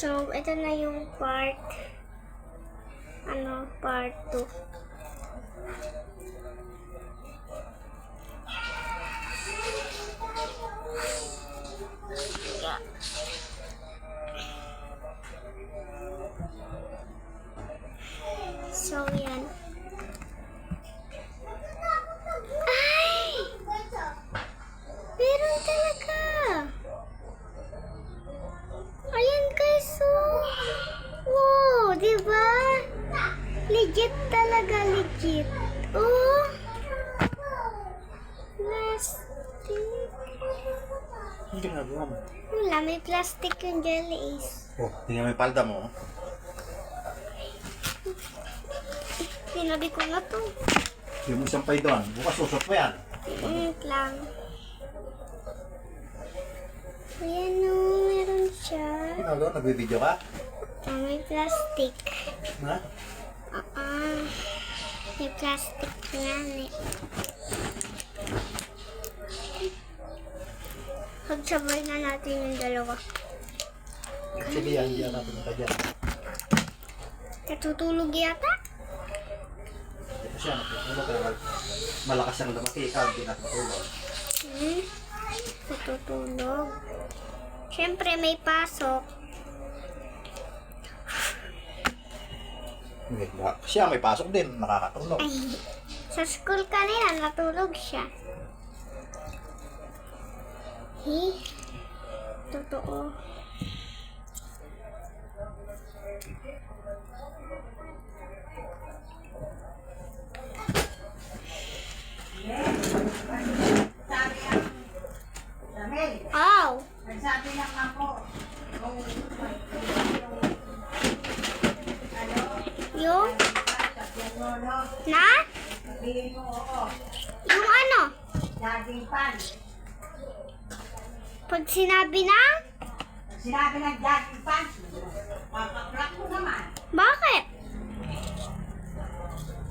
So, ito na yung part, part 2. So, yan. Ay! Meron talaga! Ayan guys, oh! Wow, diba? Legit talaga, legit. Oh! Plastic. Ano ginagawa mo? Wala, may plastic yung jelly is. Oh, tingnan mo yung palda mo. Sinabi ko na to. Hindi mo sampay doon. Bukas susot mo yan. Init lang. Ayan o, meron siya. Ginagawa, nagbibideo ka? May plastic. Ha? May plastic yan eh. Pagsabay na natin yung dalawa. Actually, yan. Hindi natin ka dyan. Natutulog yata? Kasi yan, natutulog ka. Malakas ang lumaki. Ikaw, hindi natin matulog. Natutulog. Siyempre may pasok. Siya may pasok din. Nakakatulog. Ay, sa school kanina natulog siya. Totoo. Oh! Nagsabi lang ako. Yung? Na? Sabihin mo oo. Yung ano? Jogging pants. Pag sinabi na? Sinabi ng jogging pants. Papaklak ko naman. Bakit?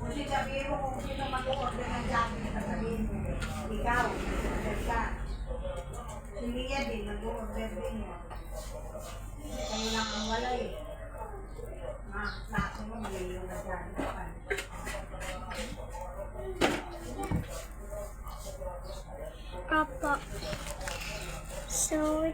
Kasi sabihin mo kung sino mag-order ng jogging pants. Sabihin mo. Ikaw. Order ka. Si Lia din. Nag-order din yun. Kayo lang ang wala eh. Mga klase mo. Ngayon na jogging pants. Opo. So,